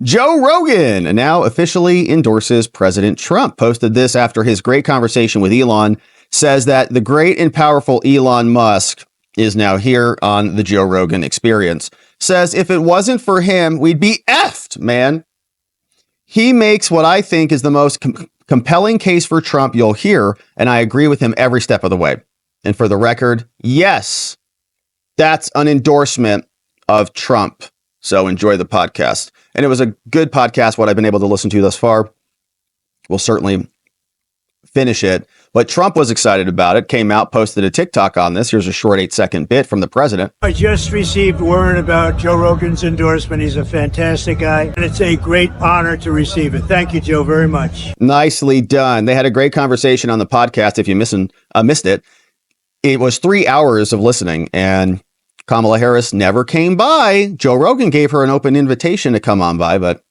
Joe Rogan now officially endorses President Trump. Posted this after his great conversation with Elon. Says that the great and powerful Elon Musk is now here on the Joe Rogan Experience. Says if it wasn't for him, we'd be effed, man. He makes what I think is the most compelling case for Trump you'll hear, and I agree with him every step of the way. And for the record, yes, that's an endorsement of Trump. So enjoy the podcast. And it was a good podcast, what I've been able to listen to thus far. We'll certainly finish it. But Trump was excited about it, came out, posted a TikTok on this. Here's a short 8-second bit from the president. I just received word about Joe Rogan's endorsement. He's a fantastic guy, and it's a great honor to receive it. Thank you, Joe, very much. Nicely done. They had a great conversation on the podcast. If you missed it, it was 3 hours of listening, and Kamala Harris never came by. Joe Rogan gave her an open invitation to come on by, but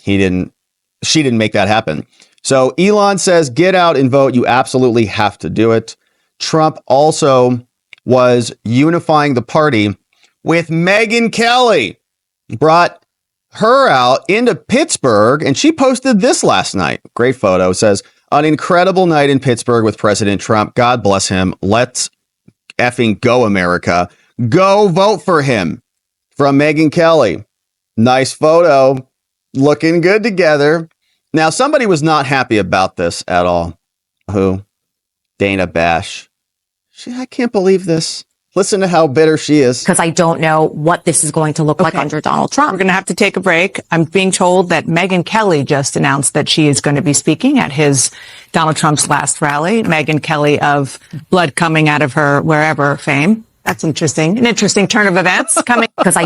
she didn't make that happen. So Elon says, get out and vote. You absolutely have to do it. Trump also was unifying the party with Megyn Kelly, brought her out into Pittsburgh, and she posted this last night. Great photo. It says, an incredible night in Pittsburgh with President Trump. God bless him. Let's effing go, America. Go vote for him. From Megyn Kelly. Nice photo. Looking good together. Now, somebody was not happy about this at all. Who? Dana Bash. I can't believe this. Listen to how bitter she is. Because I don't know what this is going to look like under Donald Trump. We're going to have to take a break. I'm being told that Megyn Kelly just announced that she is going to be speaking at Donald Trump's last rally. Megyn Kelly of blood coming out of her wherever fame. That's interesting. An interesting turn of events coming because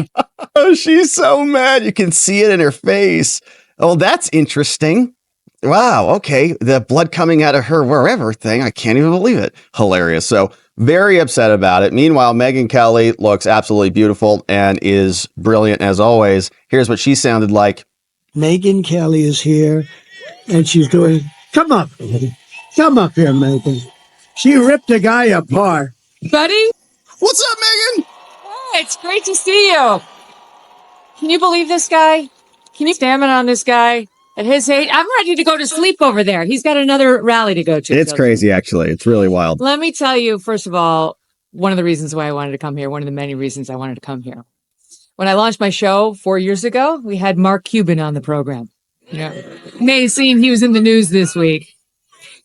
Oh, she's so mad. You can see it in her face. Oh, that's interesting. Wow. Okay. The blood coming out of her wherever thing. I can't even believe it. Hilarious. So very upset about it. Meanwhile, Megyn Kelly looks absolutely beautiful and is brilliant as always. Here's what she sounded like. Megyn Kelly is here, and she's doing, come up here, Megyn. She ripped a guy apart. Buddy? What's up, Megyn? Hey, it's great to see you. Can you believe this guy? Can you stamina on this guy? At his age, I'm ready to go to sleep over there. He's got another rally to go to. It's crazy, actually. It's really wild. Let me tell you, first of all, one of the reasons why I wanted to come here, one of the many reasons I wanted to come here. When I launched my show 4 years ago, we had Mark Cuban on the program. Yeah. May seem he was in the news this week.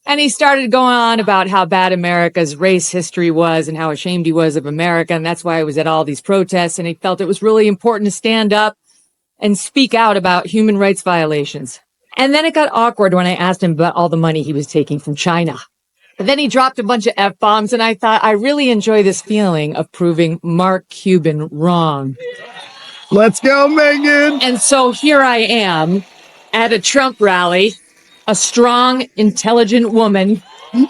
And he started going on about how bad America's race history was and how ashamed he was of America. And that's why he was at all these protests. And he felt it was really important to stand up and speak out about human rights violations. And then it got awkward when I asked him about all the money he was taking from China. But then he dropped a bunch of F-bombs, and I thought, I really enjoy this feeling of proving Mark Cuban wrong. Let's go, Megyn. And so here I am at a Trump rally, a strong, intelligent woman. Yeah,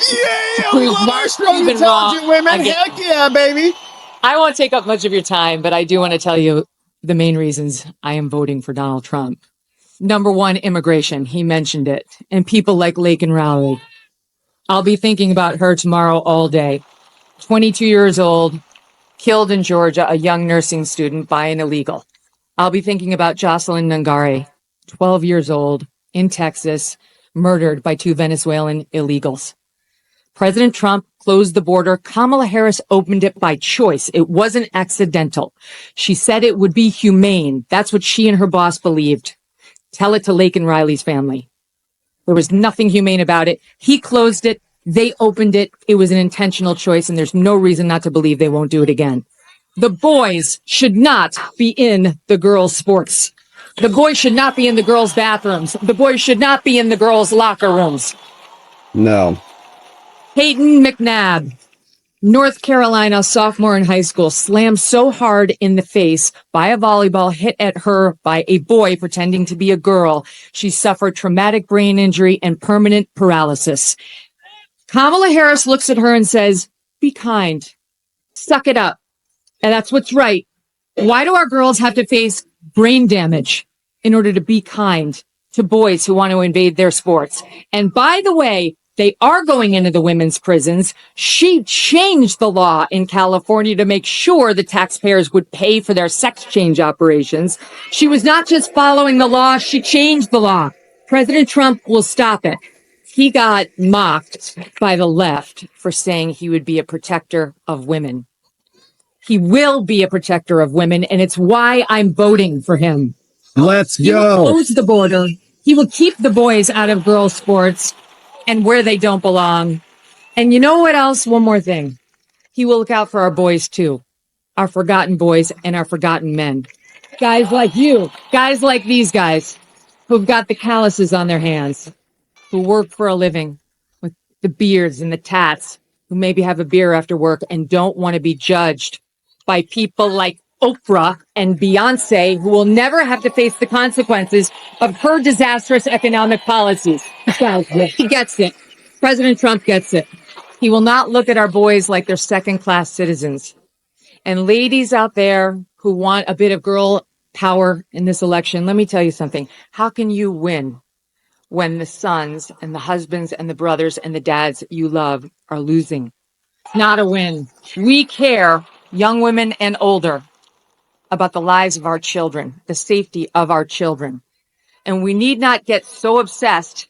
we love our strong, intelligent women. Heck yeah, baby. I won't take up much of your time, but I do want to tell you the main reasons I am voting for Donald Trump. Number one, immigration. He mentioned it. And people like Laken Riley. I'll be thinking about her tomorrow all day. 22 years old, killed in Georgia, a young nursing student by an illegal. I'll be thinking about Jocelyn Nungari, 12 years old, in Texas, murdered by 2 Venezuelan illegals. President Trump closed the border. Kamala Harris opened it by choice. It wasn't accidental. She said it would be humane. That's what she and her boss believed. Tell it to Laken Riley's family. There was nothing humane about it. He closed it. They opened it. It was an intentional choice, and there's no reason not to believe they won't do it again. The boys should not be in the girls' sports. The boys should not be in the girls' bathrooms. The boys should not be in the girls' locker rooms. No. Peyton McNabb, North Carolina sophomore in high school, slammed so hard in the face by a volleyball hit at her by a boy pretending to be a girl. She suffered traumatic brain injury and permanent paralysis. Kamala Harris looks at her and says, be kind. Suck it up. And that's what's right. Why do our girls have to face brain damage in order to be kind to boys who want to invade their sports? And by the way, They are going into the women's prisons. She changed the law in California to make sure the taxpayers would pay for their sex change operations. She was not just following the law, she changed the law. President Trump will stop it. He got mocked by the left for saying he would be a protector of women. He will be a protector of women, and it's why I'm voting for him. Let's He will go. close the border. He will keep the boys out of girls' sports and where they don't belong. And you know what else? One more thing. He will look out for our boys too. Our forgotten boys and our forgotten men. Guys like you, guys like these guys who've got the calluses on their hands, who work for a living with the beards and the tats, who maybe have a beer after work and don't want to be judged by people like Oprah and Beyonce, who will never have to face the consequences of her disastrous economic policies. He gets it. President Trump gets it. He will not look at our boys like they're second-class citizens. And ladies out there who want a bit of girl power in this election, let me tell you something. How can you win when the sons and the husbands and the brothers and the dads you love are losing? It's not a win. We care, young women and older, about the lives of our children, the safety of our children. And we need not get so obsessed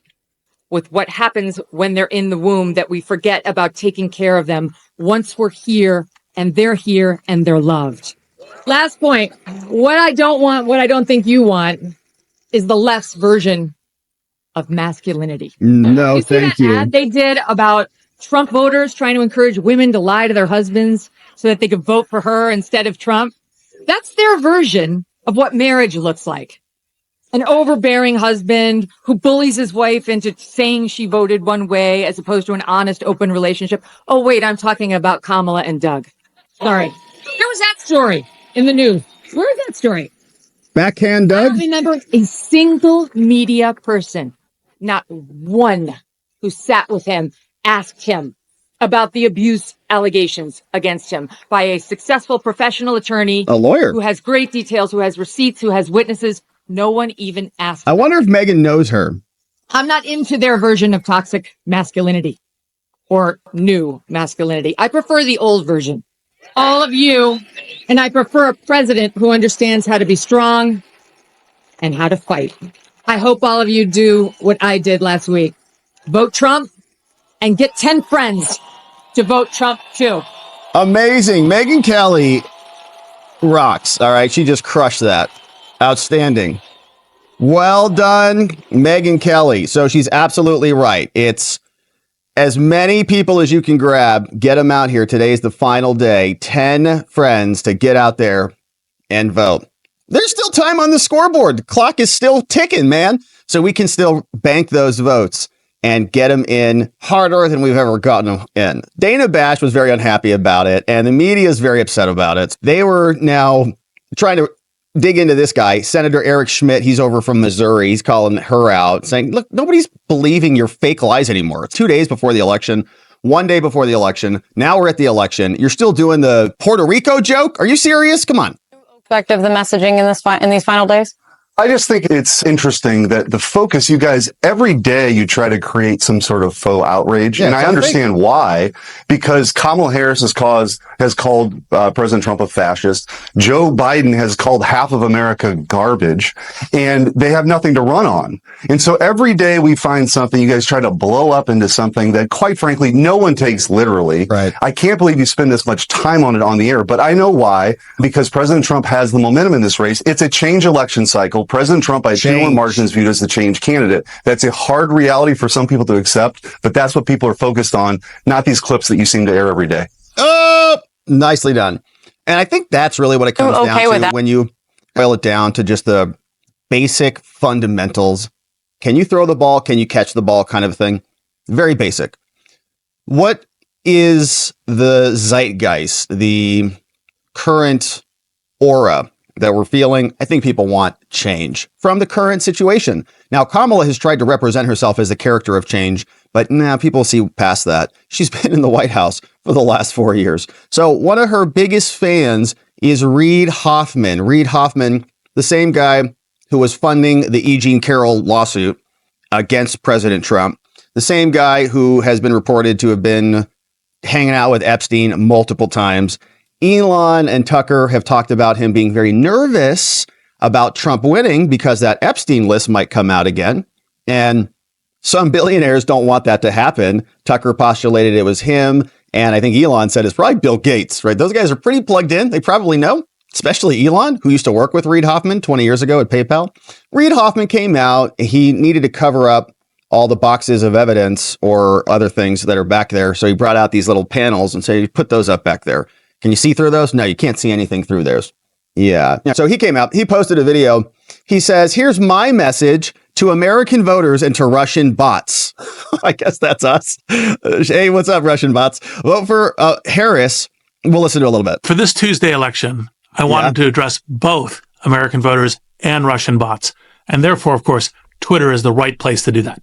with what happens when they're in the womb that we forget about taking care of them once we're here and they're loved. Last point. What I don't want, what I don't think you want, is the left's version of masculinity. No, You see thank that you. ad they did about Trump voters trying to encourage women to lie to their husbands so that they could vote for her instead of Trump? That's their version of what marriage looks like. An overbearing husband who bullies his wife into saying she voted one way as opposed to an honest, open relationship. Oh, wait, I'm talking about Kamala and Doug. Sorry. Where was that story in the news? Where is that story? Backhand, I Doug? don't remember a single media person, not one, who sat with him, asked him about the abuse allegations against him by a successful professional attorney, A lawyer. who has great details, who has receipts, who has witnesses. No one even asked. I wonder if Megan knows her. I'm not into their version of toxic masculinity or new masculinity. I prefer the old version. All of you, and I prefer a president who understands how to be strong and how to fight. I hope all of you do what I did last week. Vote Trump and get 10 friends to vote Trump too. Amazing. Megyn Kelly rocks. All right. She just crushed that. Outstanding. Well done, Megyn Kelly. So she's absolutely right. It's as many people as you can grab. Get them out here. Today's the final day. 10 friends to get out there and vote. There's still time on the scoreboard. The clock is still ticking, man. So we can still bank those votes and get them in harder than we've ever gotten them in. Dana Bash was very unhappy about it, and the media is very upset about it. They were now trying to dig into this guy, Senator Eric Schmidt. He's over from Missouri. He's calling her out, saying, look, nobody's believing your fake lies anymore. 2 days before the election, 1 day before the election. Now we're at the election. You're still doing the Puerto Rico joke? Are you serious? Come on. Effective the messaging in these final days? I just think it's interesting that the focus, you guys, every day you try to create some sort of faux outrage. Yeah, and I understand why, because Kamala Harris has called President Trump a fascist. Joe Biden has called half of America garbage, and they have nothing to run on. And so every day we find something, you guys try to blow up into something that, quite frankly, no one takes literally. Right. I can't believe you spend this much time on it on the air, but I know why, because President Trump has the momentum in this race. It's a change election cycle. President Trump, by 2-1 margin, is viewed as the change candidate. That's a hard reality for some people to accept, but that's what people are focused on, not these clips that you seem to air every day. Oh, nicely done. And I think that's really what it comes down to when you boil it down to just the basic fundamentals. Can you throw the ball? Can you catch the ball kind of thing? Very basic. What is the zeitgeist, the current aura that we're feeling? I think people want change from the current situation. Now, Kamala has tried to represent herself as the character of change, but now people see past that. She's been in the White House for the last 4 years. So one of her biggest fans is Reid Hoffman. Reid Hoffman, the same guy who was funding the E. Jean Carroll lawsuit against President Trump. the same guy who has been reported to have been hanging out with Epstein multiple times. Elon and Tucker have talked about him being very nervous about Trump winning because that Epstein list might come out again. And some billionaires don't want that to happen. Tucker postulated it was him. And I think Elon said it's probably Bill Gates, right? Those guys are pretty plugged in. They probably know, especially Elon, who used to work with Reid Hoffman 20 years ago at PayPal. Reid Hoffman came out. He needed to cover up all the boxes of evidence or other things that are back there. So he brought out these little panels and said, put those up back there. Can you see through those? No, you can't see anything through those. Yeah. So he came out, he posted a video. He says, here's my message to American voters and to Russian bots. I guess that's us. Hey, what's up, Russian bots? Vote for Harris. We'll listen to a little bit. For this Tuesday election, I wanted to address both American voters and Russian bots. And therefore, of course, Twitter is the right place to do that.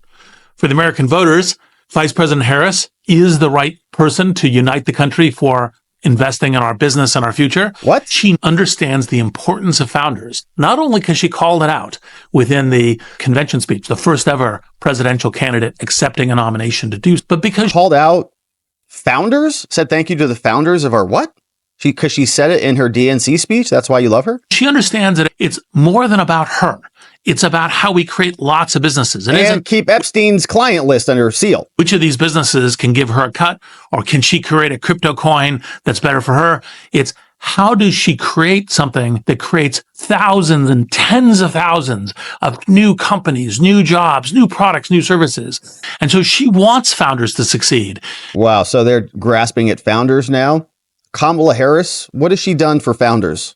For the American voters, Vice President Harris is the right person to unite the country for investing in our business and our future. What? She understands the importance of founders, not only because she called it out within the convention speech, the first ever presidential candidate accepting a nomination to do, but because she called out founders, said thank you to the founders of our what? Because she said it in her DNC speech. That's why you love her. She understands that it's more than about her. It's about how we create lots of businesses. And keep Epstein's client list under seal. Which of these businesses can give her a cut, or can she create a crypto coin that's better for her? It's how does she create something that creates thousands and tens of thousands of new companies, new jobs, new products, new services. And so she wants founders to succeed. Wow. So they're grasping at founders now. Kamala Harris, what has she done for founders?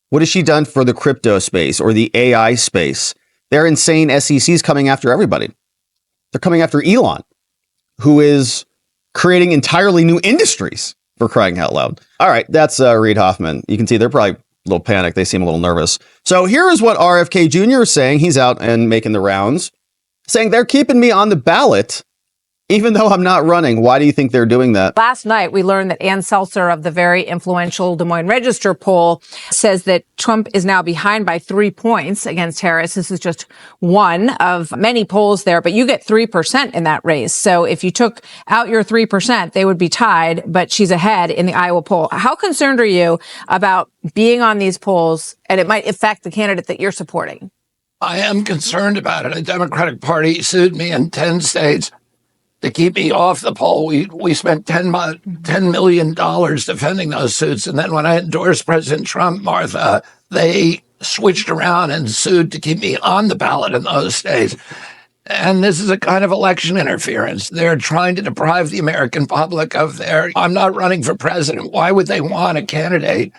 What has she done for the crypto space or the AI space? They're insane SECs coming after everybody. They're coming after Elon, who is creating entirely new industries, for crying out loud. All right, that's Reid Hoffman. You can see they're probably a little panicked. They seem a little nervous. So here is what RFK Jr. is saying. He's out and making the rounds, saying they're keeping me on the ballot even though I'm not running. Why do you think they're doing that? Last night, we learned that Ann Seltzer of the very influential Des Moines Register poll says that Trump is now behind by 3 points against Harris. This is just one of many polls there, but you get 3% in that race. So if you took out your 3%, they would be tied, but she's ahead in the Iowa poll. How concerned are you about being on these polls and it might affect the candidate that you're supporting? I am concerned about it. The Democratic Party sued me in 10 states to keep me off the poll. We spent $10 million defending those suits. And then when I endorsed President Trump, Martha, they switched around and sued to keep me on the ballot in those states. And this is a kind of election interference. They're trying to deprive the American public of I'm not running for president. Why would they want a candidate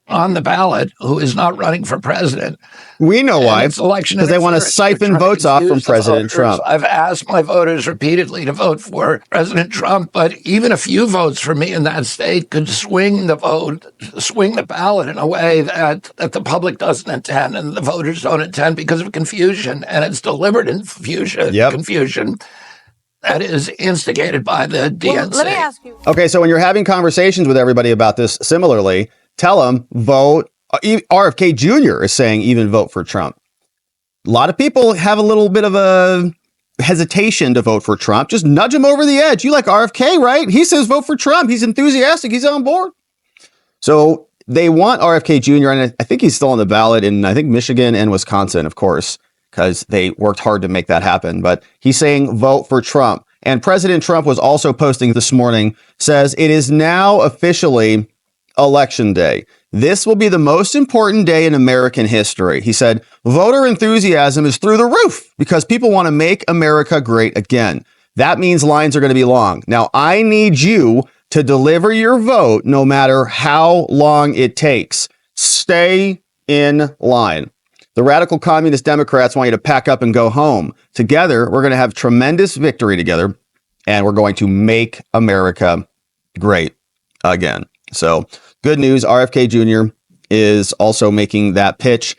on the ballot who is not running for president? We know why. It's election because they want to siphon votes off from President Trump. I've asked my voters repeatedly to vote for President Trump, but even a few votes for me in that state could swing the ballot in a way that the public doesn't intend and the voters don't intend because of confusion. And it's deliberate confusion that is instigated by the DNC. Well, let me ask you. Okay, so when you're having conversations with everybody about this similarly, tell them vote. RFK Jr. is saying even vote for Trump. A lot of people have a little bit of a hesitation to vote for Trump. Just nudge him over the edge. You like RFK, right? He says vote for Trump. He's enthusiastic. He's on board. So they want RFK Jr. and I think he's still on the ballot in, I think, Michigan and Wisconsin, of course, because they worked hard to make that happen. But he's saying vote for Trump. And President Trump was also posting this morning, says it is now officially Election Day. This will be the most important day in American history. He said, voter enthusiasm is through the roof because people want to make America great again. That means lines are going to be long. Now, I need you to deliver your vote no matter how long it takes. Stay in line. The radical communist Democrats want you to pack up and go home. Together, we're going to have tremendous victory together, and we're going to make America great again. So good news. RFK Jr. is also making that pitch.